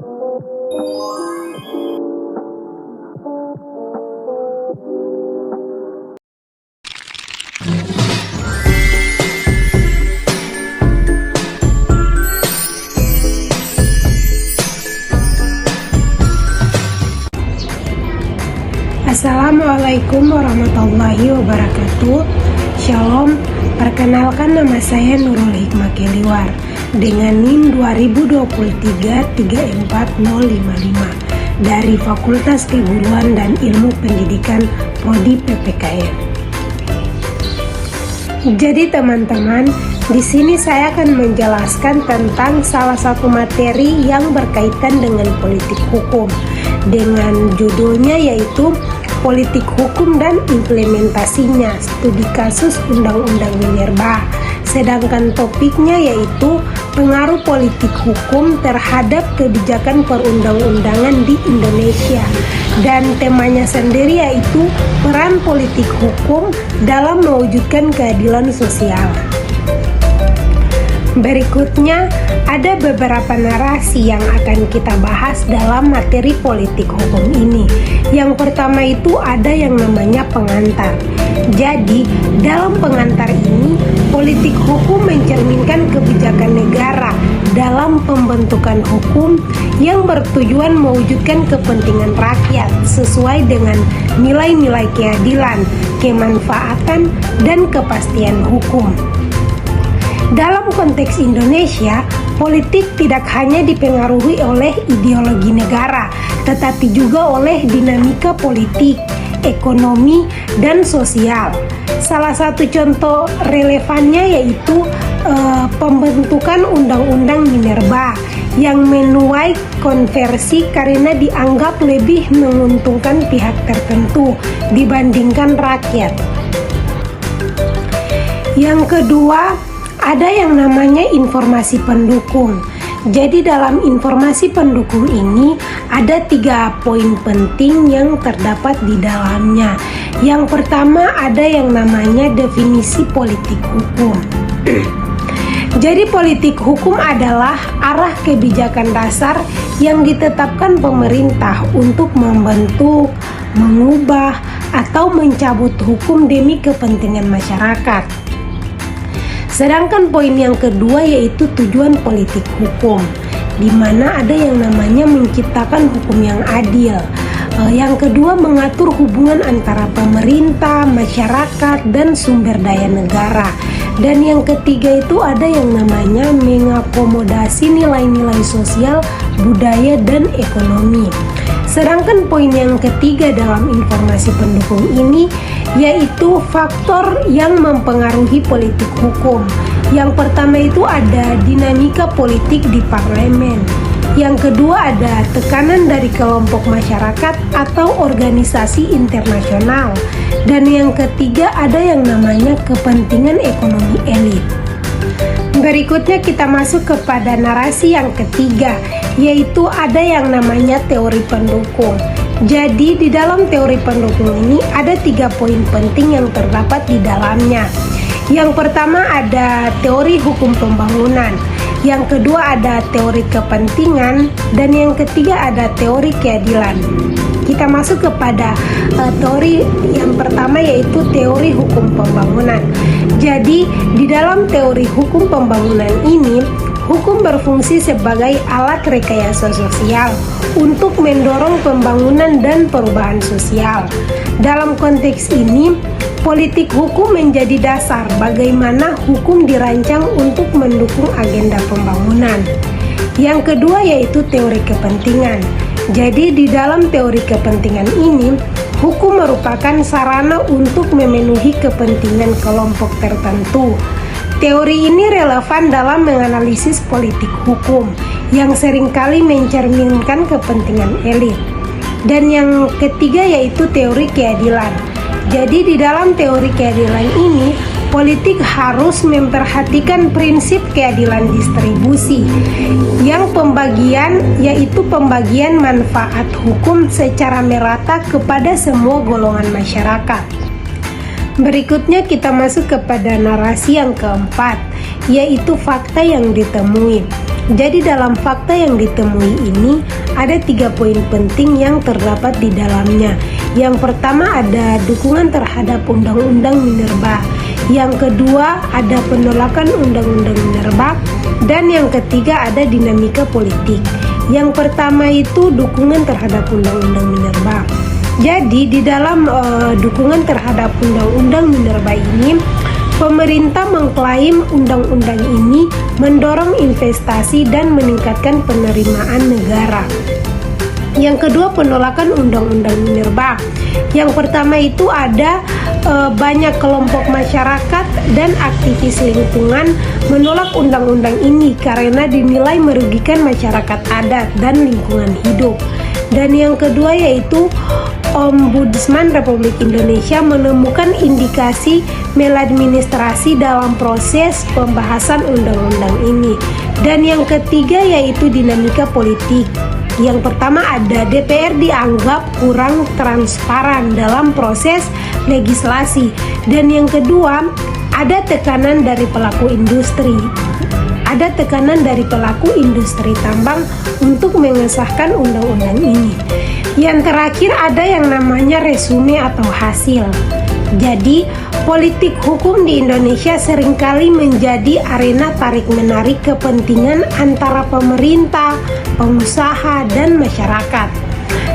Assalamualaikum warahmatullahi wabarakatuh. Shalom, perkenalkan nama saya Nurul Hikmah Keliwar dengan NIM 2023-34055 dari Fakultas Keguruan dan Ilmu Pendidikan Prodi PPKN. Jadi teman-teman, di sini saya akan menjelaskan tentang salah satu materi yang berkaitan dengan politik hukum dengan judulnya yaitu Politik Hukum dan Implementasinya, Studi Kasus Undang-Undang Minerba. Sedangkan topiknya yaitu pengaruh politik hukum terhadap kebijakan perundang-undangan di Indonesia. Dan temanya sendiri yaitu peran politik hukum dalam mewujudkan keadilan sosial. Berikutnya ada beberapa narasi yang akan kita bahas dalam materi politik hukum ini. Yang pertama itu ada yang namanya pengantar. Jadi dalam pengantar ini politik hukum mencerminkan kebijakan negara dalam pembentukan hukum yang bertujuan mewujudkan kepentingan rakyat sesuai dengan nilai-nilai keadilan, kemanfaatan, dan kepastian hukum. Dalam konteks Indonesia, politik tidak hanya dipengaruhi oleh ideologi negara, tetapi juga oleh dinamika politik, ekonomi, dan sosial. Salah satu contoh relevannya yaitu pembentukan Undang-Undang Minerba yang menuai kontroversi karena dianggap lebih menguntungkan pihak tertentu dibandingkan rakyat. Yang kedua, ada yang namanya informasi pendukung. Jadi dalam informasi pendukung ini ada 3 poin penting yang terdapat di dalamnya. Yang pertama ada yang namanya definisi politik hukum. Jadi politik hukum adalah arah kebijakan dasar yang ditetapkan pemerintah untuk membentuk, mengubah, atau mencabut hukum demi kepentingan masyarakat. Sedangkan poin yang kedua yaitu tujuan politik hukum, di mana ada yang namanya menciptakan hukum yang adil. Yang kedua mengatur hubungan antara pemerintah, masyarakat, dan sumber daya negara. Dan yang ketiga itu ada yang namanya mengakomodasi nilai-nilai sosial, budaya, dan ekonomi. Sedangkan poin yang ketiga dalam informasi pendukung ini yaitu faktor yang mempengaruhi politik hukum. Yang pertama itu ada dinamika politik di parlemen. Yang kedua ada tekanan dari kelompok masyarakat atau organisasi internasional. Dan yang ketiga ada yang namanya kepentingan ekonomi elit. Berikutnya kita masuk kepada narasi yang ketiga, yaitu ada yang namanya teori pendukung. Jadi di dalam teori pendukung ini ada 3 poin penting yang terdapat di dalamnya. Yang pertama ada teori hukum pembangunan, yang kedua ada teori kepentingan, dan yang ketiga ada teori keadilan. Kita masuk kepada teori yang pertama yaitu teori hukum pembangunan. Jadi di dalam teori hukum pembangunan ini, hukum berfungsi sebagai alat rekayasa sosial untuk mendorong pembangunan dan perubahan sosial. Dalam konteks ini, politik hukum menjadi dasar bagaimana hukum dirancang untuk mendukung agenda pembangunan. Yang kedua yaitu teori kepentingan. Jadi di dalam teori kepentingan ini, hukum merupakan sarana untuk memenuhi kepentingan kelompok tertentu. Teori ini relevan dalam menganalisis politik hukum yang seringkali mencerminkan kepentingan elit. Dan yang ketiga yaitu teori keadilan. Jadi di dalam teori keadilan ini, politik harus memperhatikan prinsip keadilan distribusi yang yaitu pembagian manfaat hukum secara merata kepada semua golongan masyarakat. Berikutnya kita masuk kepada narasi yang keempat, yaitu fakta yang ditemui. Jadi dalam fakta yang ditemui ini ada 3 poin penting yang terdapat di dalamnya. Yang pertama ada dukungan terhadap Undang-Undang Minerba. Yang kedua ada penolakan Undang-Undang Minerba. Dan yang ketiga ada dinamika politik. Yang pertama itu dukungan terhadap Undang-Undang Minerba. Jadi di dalam dukungan terhadap Undang-Undang Minerba ini, pemerintah mengklaim undang-undang ini mendorong investasi dan meningkatkan penerimaan negara. Yang kedua, penolakan Undang-Undang Minerba. Yang pertama itu ada banyak kelompok masyarakat dan aktivis lingkungan menolak undang-undang ini karena dinilai merugikan masyarakat adat dan lingkungan hidup. Dan yang kedua yaitu Ombudsman Republik Indonesia menemukan indikasi maladministrasi dalam proses pembahasan undang-undang ini. Dan yang ketiga yaitu dinamika politik. Yang pertama ada DPR dianggap kurang transparan dalam proses legislasi. Dan yang kedua ada tekanan dari pelaku industri. Ada tekanan dari pelaku industri tambang untuk mengesahkan undang-undang ini. Yang terakhir ada yang namanya resume atau hasil. Jadi, politik hukum di Indonesia seringkali menjadi arena tarik-menarik kepentingan antara pemerintah, pengusaha, dan masyarakat.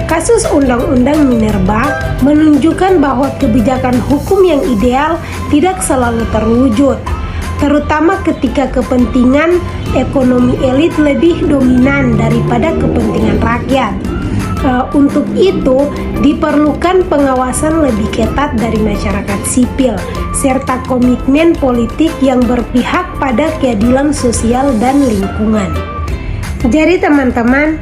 Kasus Undang-Undang Minerba menunjukkan bahwa kebijakan hukum yang ideal tidak selalu terwujud, terutama ketika kepentingan ekonomi elit lebih dominan daripada kepentingan rakyat. Untuk itu diperlukan pengawasan lebih ketat dari masyarakat sipil serta komitmen politik yang berpihak pada keadilan sosial dan lingkungan. Jadi teman-teman,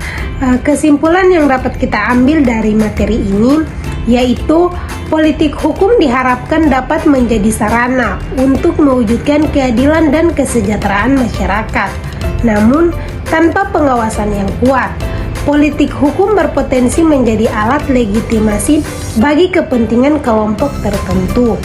kesimpulan yang dapat kita ambil dari materi ini yaitu politik hukum diharapkan dapat menjadi sarana untuk mewujudkan keadilan dan kesejahteraan masyarakat. Namun tanpa pengawasan yang kuat, politik hukum berpotensi menjadi alat legitimasi bagi kepentingan kelompok tertentu.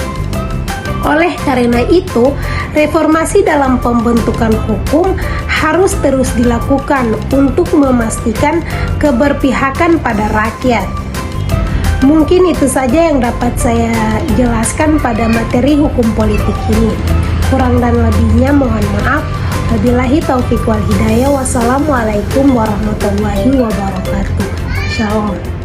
Oleh karena itu, reformasi dalam pembentukan hukum harus terus dilakukan untuk memastikan keberpihakan pada rakyat. Mungkin itu saja yang dapat saya jelaskan pada materi hukum politik ini. Kurang dan lebihnya mohon maaf. Wabillahi taufiq wal hidayah. Wassalamualaikum warahmatullahi wabarakatuh. Shalom.